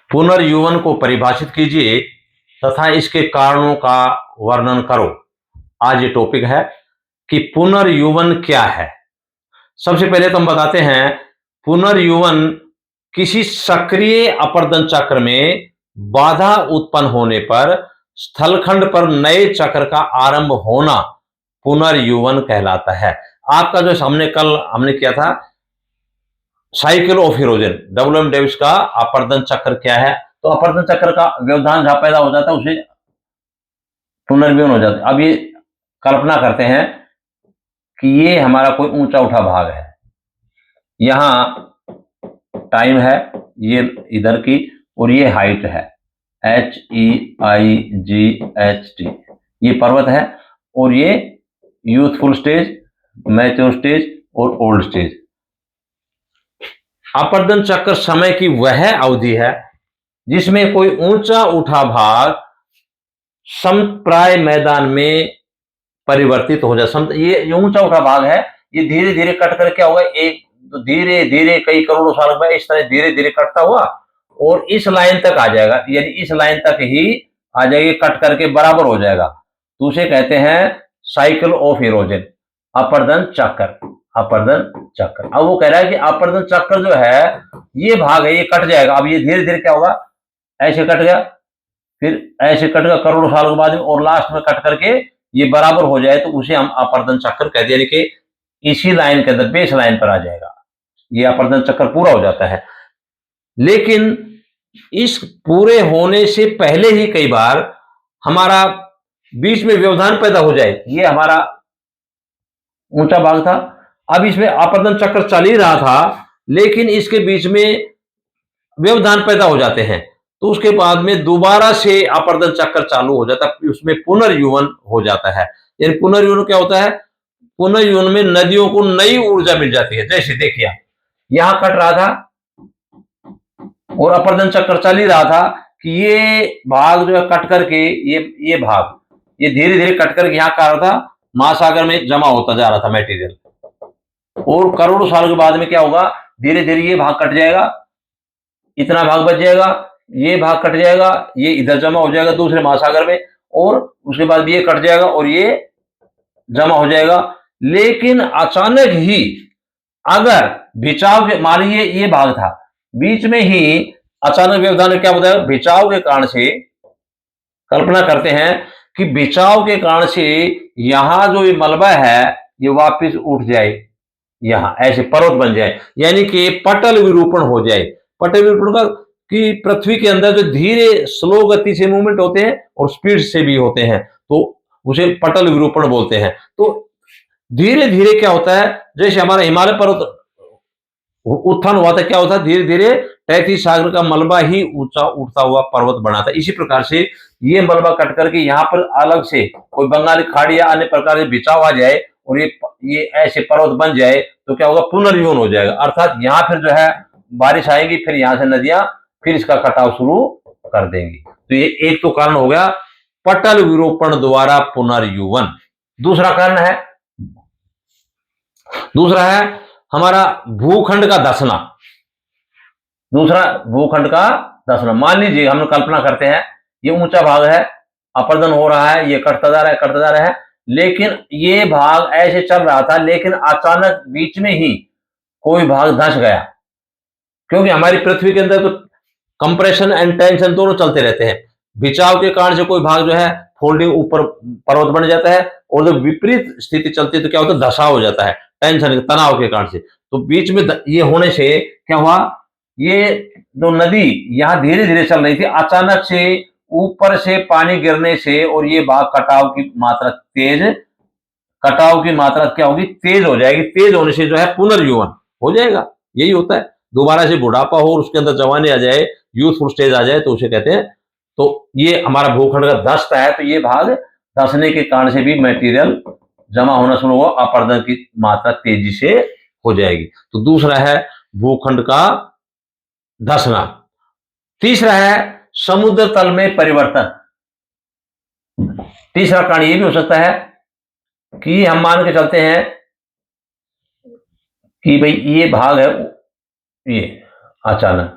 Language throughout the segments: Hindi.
पुनर्यौवन को परिभाषित कीजिए तथा इसके कारणों का वर्णन करो। आज ये टॉपिक है कि पुनर्यौवन क्या है। सबसे पहले तो हम बताते हैं, पुनर्यौवन किसी सक्रिय अपर्दन चक्र में बाधा उत्पन्न होने पर स्थलखंड पर नए चक्र का आरंभ होना पुनर्यौवन कहलाता है। आपका जो सामने कल हमने किया था साइकिल ऑफ हिरोजन, डब्ल्यू.एम. डेविस का अपर्दन चक्र क्या है, तो अपर्दन चक्र का व्यवधान जहां पैदा हो जाता है उसे पुनर्यौवन हो जाता है। अब ये कल्पना करते हैं कि ये हमारा कोई ऊंचा उठा भाग है, यहां टाइम है ये इधर की, और ये हाइट है HEIGHT, ये पर्वत है, और ये यूथफुल स्टेज, मैच्योर स्टेज और ओल्ड स्टेज। अपर्दन चक्र समय की वह अवधि है जिसमें कोई ऊंचा उठा भाग समप्राय मैदान में परिवर्तित हो जाए। ये ऊंचा उठा भाग है, ये धीरे धीरे कट कर क्या होगा, एक तो धीरे धीरे कई करोड़ों साल में इस तरह धीरे धीरे कटता हुआ और इस लाइन तक आ जाएगा, यानी इस लाइन तक ही आ जाएगी, कट करके बराबर हो जाएगा, तो उसे कहते हैं साइकिल ऑफ इरोजन, अपर्दन चक्र। अपर्दन चक्र, अब वो कह रहा है कि अपर्दन चक्र जो है ये भाग है, ये कट जाएगा। अब ये धीरे धीरे क्या होगा, ऐसे कट गया, फिर ऐसे कट गया करोड़ों सालों के बाद में, और लास्ट में कट करके ये बराबर हो जाए तो उसे हम अपर्दन चक्र कहते हैं, यानी कि इसी लाइन के अंदर बेस लाइन पर आ जाएगा, ये अपर्दन चक्र पूरा हो जाता है। लेकिन इस पूरे होने से पहले ही कई बार हमारा बीच में व्यवधान पैदा हो जाए। ये हमारा ऊंचा भाग था, अब इसमें अपर्दन चक्र चल ही रहा था, लेकिन इसके बीच में व्यवधान पैदा हो जाते हैं, तो उसके बाद में दोबारा से अपर्दन चक्र चालू हो जाता है, उसमें पुनर्यौवन हो जाता है। यानी पुनर्यौवन क्या होता है, पुनर्यौवन में नदियों को नई ऊर्जा मिल जाती है। जैसे देखिए यहां कट रहा था और अपर्दन चक्र चल ही रहा था कि ये भाग जो है कट करके ये भाग ये धीरे धीरे कट करके यहां का रहा था, महासागर में जमा होता जा रहा था मटेरियल, और करोड़ों साल के बाद में क्या होगा, धीरे धीरे ये भाग कट जाएगा, इतना भाग बच जाएगा, ये भाग कट जाएगा, ये इधर जमा हो जाएगा दूसरे महासागर में, और उसके बाद ये कट जाएगा और ये जमा हो जाएगा। लेकिन अचानक ही अगर बिछाव के, मान लीजिए ये भाग था, बीच में ही अचानक व्यवधान क्या होता है, बिछाव के कारण से, कल्पना करते हैं कि बिछाव के कारण से यहां जो ये मलबा है ये वापस उठ जाए, यहां ऐसे पर्वत बन जाए, यानी कि पटल विरूपण हो जाए। पटल विरूपण का कि पृथ्वी के अंदर जो धीरे स्लो गति से मूवमेंट होते हैं और स्पीड से भी होते हैं, तो उसे पटल विरूपण बोलते हैं। तो धीरे धीरे क्या होता है, जैसे हमारा हिमालय पर्वत उत्थान हुआ था, क्या होता है, धीरे धीरे तैतीय सागर का मलबा ही ऊंचा उठता हुआ पर्वत बना था। इसी प्रकार से ये मलबा कट करके यहाँ पर अलग से कोई बंगाली खाड़ी या अन्य प्रकार से बिछाव आ जाए और ये ऐसे पर्वत बन जाए, तो क्या होगा, पुनर्यौवन हो जाएगा। अर्थात यहाँ फिर जो है बारिश आएगी, फिर यहाँ से नदियां फिर इसका कटाव शुरू कर देंगी। तो ये एक तो कारण हो गया पटल विरूपण द्वारा पुनर्यौवन। दूसरा है हमारा भूखंड का धंसना। भूखंड का धंसना, मान लीजिए हम कल्पना करते हैं ये ऊंचा भाग है, अपर्दन हो रहा है, ये कटता जा रहा है, लेकिन ये भाग ऐसे चल रहा था, लेकिन अचानक बीच में ही कोई भाग धंस गया, क्योंकि हमारी पृथ्वी के अंदर तो कंप्रेशन एंड टेंशन दोनों चलते रहते हैं। बिछाव के कारण से कोई भाग जो है फोल्डिंग ऊपर पर्वत बन जाता है, और जब विपरीत स्थिति चलती है तो क्या होता है, धसाव हो जाता है, टेंशन तनाव के कारण से। तो बीच में ये होने से क्या हुआ, ये जो नदी यहाँ धीरे धीरे चल रही थी, अचानक से ऊपर से पानी गिरने से और ये भाग कटाव की मात्रा क्या होगी, तेज हो जाएगी। तेज होने से जो है पुनर्यौवन हो जाएगा। यही होता है, दोबारा से बुढ़ापा हो और उसके अंदर जवानी आ जाए, यूथफुल स्टेज आ जाए, तो उसे कहते हैं। तो ये हमारा भूखंड का धंसता है, तो ये भाग धंसने के कारण से भी मटेरियल जमा होना शुरू हुआ, अपर्दन की मात्रा तेजी से हो जाएगी। तो दूसरा है भूखंड का धंसना। तीसरा है समुद्र तल में परिवर्तन। तीसरा कारण ये भी हो सकता है कि हम मान के चलते हैं कि भाई ये भाग है, ये अचानक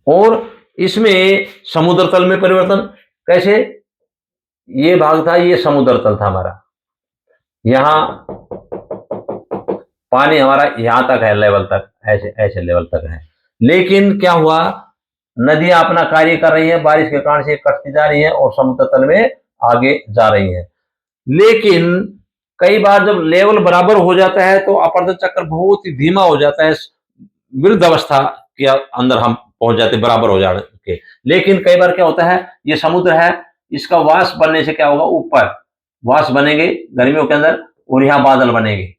और इसमें समुद्र तल में परिवर्तन कैसे, ये भाग था, ये समुद्र तल था हमारा, यहां पानी हमारा यहां तक है, लेवल तक, ऐसे ऐसे लेवल तक है। लेकिन क्या हुआ, नदियां अपना कार्य कर रही है, बारिश के कारण से कटती जा रही है और समुद्र तल में आगे जा रही है। लेकिन कई बार जब लेवल बराबर हो जाता है तो अपरदन चक्र बहुत ही धीमा हो जाता है, वृद्ध अवस्था के अंदर हम पहुंच जाते, बराबर हो जाने के। लेकिन कई बार क्या होता है, ये समुद्र है, इसका वाष्प बनने से क्या होगा, ऊपर वाष्प बनेंगे गर्मियों के अंदर, और यहाँ बादल बनेंगे,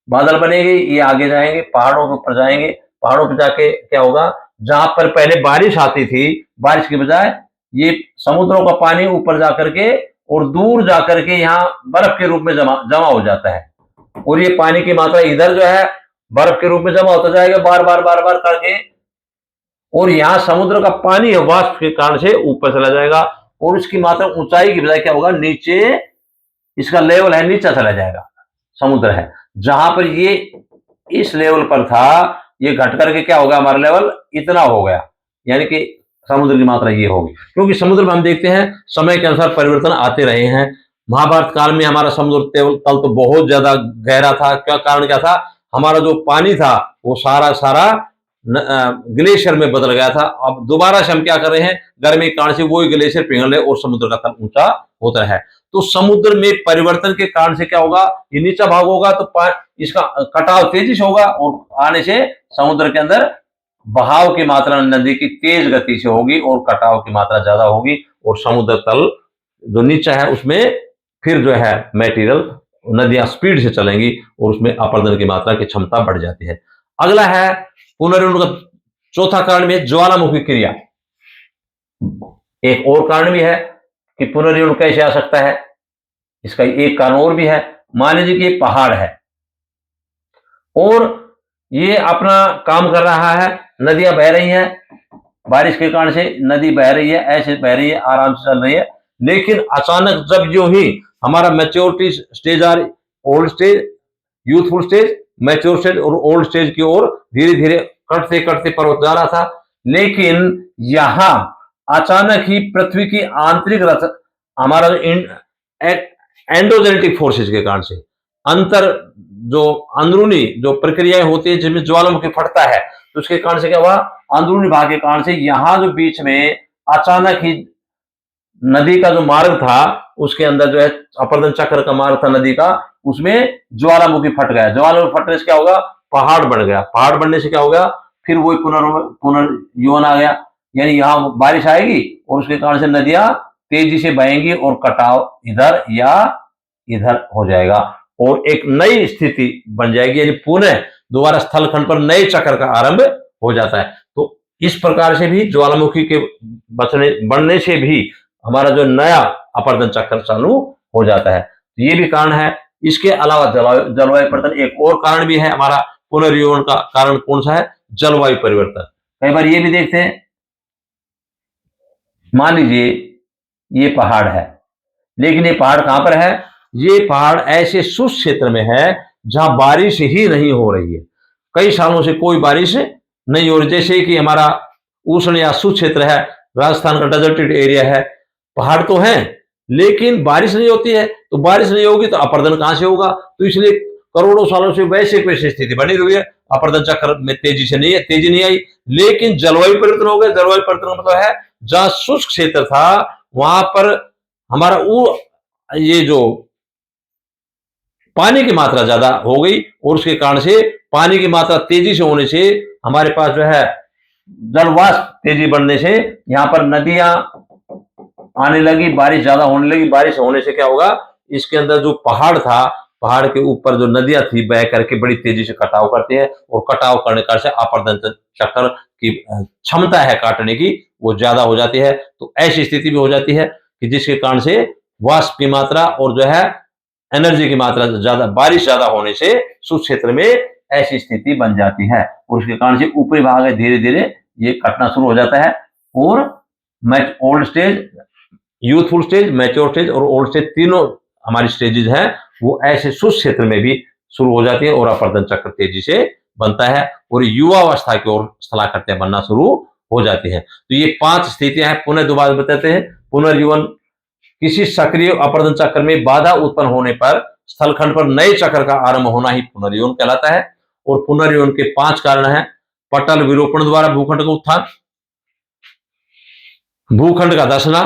बादल बनेंगे, ये आगे जाएंगे, पहाड़ों के ऊपर जाएंगे, पहाड़ों पर जाके क्या होगा, जहां पर पहले बारिश आती थी, बारिश की बजाय ये समुद्रों का पानी ऊपर जाकर के और दूर जाकर के यहाँ बर्फ के रूप में जमा हो जाता है, और ये पानी की मात्रा इधर जो है बर्फ के रूप में जमा होता जाएगा बार बार बार बार करके, और यहाँ समुद्र का पानी है वाष्प के कारण से ऊपर चला जाएगा, और इसकी मात्रा ऊंचाई की बजाय क्या होगा, नीचे, इसका लेवल है नीचा चला जाएगा, समुद्र है जहां पर ये इस लेवल पर था, ये घट करके क्या होगा, हमारा लेवल इतना हो गया, यानी कि समुद्र की मात्रा ये होगी। क्योंकि समुद्र में हम देखते हैं समय के अनुसार परिवर्तन आते रहे हैं। महाभारत काल में हमारा समुद्र तल तो बहुत ज्यादा गहरा था, क्या कारण क्या था, हमारा जो पानी था वो सारा सारा ग्लेशियर में बदल गया था। अब दोबारा से हम क्या कर रहे हैं, गर्मी के कारण से वही ग्लेशियर पिघल रहे और समुद्र का तल ऊंचा होता है। तो समुद्र में परिवर्तन के कारण से क्या होगा, ये नीचा भाग होगा तो इसका कटाव तेजी से होगा, और आने से समुद्र के अंदर बहाव की मात्रा नदी की तेज गति से होगी और कटाव की मात्रा ज्यादा होगी, और समुद्र तल जो नीचा है उसमें फिर जो है मेटीरियल, नदियां स्पीड से चलेंगी और उसमें अपरदन की मात्रा की क्षमता बढ़ जाती है। अगला है पुनर्जनन का चौथा कारण में ज्वालामुखी क्रिया। एक और कारण भी है कि पुनर्जनन कैसे आ सकता है, इसका एक कारण और भी है। मान लीजिए कि ये पहाड़ है और ये अपना काम कर रहा है, नदियां बह रही हैं, बारिश के कारण से नदी बह रही है, ऐसे बह रही है, आराम से चल रही है। लेकिन अचानक जब जो ही हमारा मैच्योरिटी स्टेज आ रही, old stage, youthful stage, mature stage और ओल्ड स्टेज की ओर धीरे धीरे कटते कटते पर्वत जा रहा था, लेकिन यहां अचानक ही पृथ्वी की आंतरिक हमारा एंडोजेनेटिक फोर्सेज के कारण से, अंतर जो अंदरूनी जो प्रक्रियाएं होती है जिसमें ज्वालामुखी फटता है, तो उसके कारण से क्या हुआ, अंदरूनी भाग के कारण से यहां जो बीच में अचानक ही नदी का जो मार्ग था उसके अंदर जो है अपरदन चक्र का मार्ग था नदी का, उसमें ज्वालामुखी फट गया। ज्वालामुखी फटने से क्या होगा, पहाड़ बढ़ गया, पहाड़ बढ़ने से क्या हो गया, फिर वही पुनर्जीवन आ गया, यानी यहाँ बारिश आएगी और उसके कारण से नदियां तेजी से बहेंगी और कटाव इधर या इधर हो जाएगा और एक नई स्थिति बन जाएगी, यानी पुनः दोबारा स्थलखंड पर नए चक्र का आरंभ हो जाता है। तो इस प्रकार से भी ज्वालामुखी के बढ़ने से भी हमारा जो नया अपरदन चक्र चालू हो जाता है। तो ये भी कारण है। इसके अलावा जलवायु परिवर्तन एक और कारण भी है हमारा पुनर्जीवन का कारण, कौन सा है, जलवायु परिवर्तन। कई बार ये भी देखते हैं, मान लीजिए ये पहाड़ है, लेकिन ये पहाड़ कहां पर है, ये पहाड़ ऐसे शुष्क क्षेत्र में है जहां बारिश ही नहीं हो रही है, कई सालों से कोई बारिश नहीं हो रही। जैसे कि हमारा उष्ण या शुष्क क्षेत्र है, राजस्थान का डेजर्टेड एरिया है, पहाड़ तो हैं लेकिन बारिश नहीं होती है, तो बारिश नहीं होगी तो अपरदन कहां से होगा, तो इसलिए करोड़ों सालों से वैसे वैसी स्थिति बनी हुई है, अपरदन चक्र में तेजी नहीं आई। लेकिन जलवायु परिवर्तन हो गया। जलवायु परिवर्तन का मतलब है जहां शुष्क क्षेत्र था वहां पर हमारा ये जो पानी की मात्रा ज्यादा हो गई और उसके कारण से पानी की मात्रा तेजी से होने से हमारे पास जो है जलवाष्प तेजी बढ़ने से यहाँ पर नदियां आने लगी, बारिश ज्यादा होने लगी। बारिश होने से क्या होगा, इसके अंदर जो पहाड़ था, पहाड़ के ऊपर जो नदियां थी बह करके बड़ी तेजी से कटाव करते हैं और कटाव करने का से अपरदन चक्र की क्षमता है काटने की वो ज्यादा हो जाती है। तो ऐसी स्थिति भी हो जाती है कि जिसके कारण से वाष्प की मात्रा और जो है एनर्जी की मात्रा ज्यादा, बारिश ज्यादा होने से शुष्क क्षेत्र में ऐसी स्थिति बन जाती है और उसके कारण से ऊपरी भाग धीरे धीरे ये कटना शुरू हो जाता है और old stage, youthful stage, mature stage और ओल्ड स्टेज तीनों हमारी स्टेजेस हैं वो ऐसे शुष्क क्षेत्र में भी शुरू हो जाती है और अपरदन चक्र तेजी से बनता है और युवावस्था की ओर स्थलाकृतियां बनना शुरू हो जाती है। तो ये 5 स्थितियां हैं। पुनः दोबारा बताते हैं। पुनर्जीवन किसी सक्रिय अपर्दन चक्र में बाधा उत्पन्न होने पर स्थलखंड पर नए चक्र का आरंभ होना ही पुनर्जीवन कहलाता है। और पुनर्जीवन के 5 कारण हैं। पटल विरूपण द्वारा भूखंड का उत्थान, भूखंड का धंसना,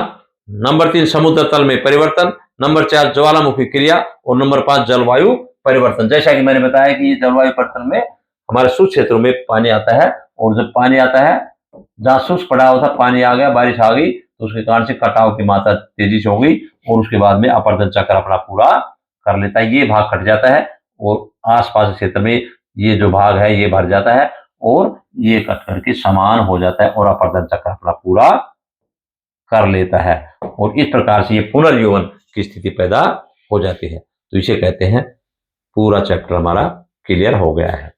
नंबर 3 समुद्र तल में परिवर्तन, नंबर 4 ज्वालामुखी क्रिया और नंबर 5 जलवायु परिवर्तन। जैसा कि मैंने बताया कि ये जलवायु परिवर्तन में हमारे शुष्क क्षेत्रों में पानी आता है, और जब पानी आता है, जहां शुष्क पड़ा हुआ था पानी आ गया, बारिश आ गई, तो उसके कारण से कटाव की मात्रा तेजी से हो गई और उसके बाद में अपर्दन चक्र अपना पूरा कर लेता है। ये भाग कट जाता है और आसपास के क्षेत्र में ये जो भाग है ये भर जाता है और ये कट करके समान हो जाता है और अपर्दन चक्र अपना पूरा कर लेता है। और इस प्रकार से ये पुनर्जीवन की स्थिति पैदा हो जाती है। तो इसे कहते हैं, पूरा चैप्टर हमारा क्लियर हो गया है।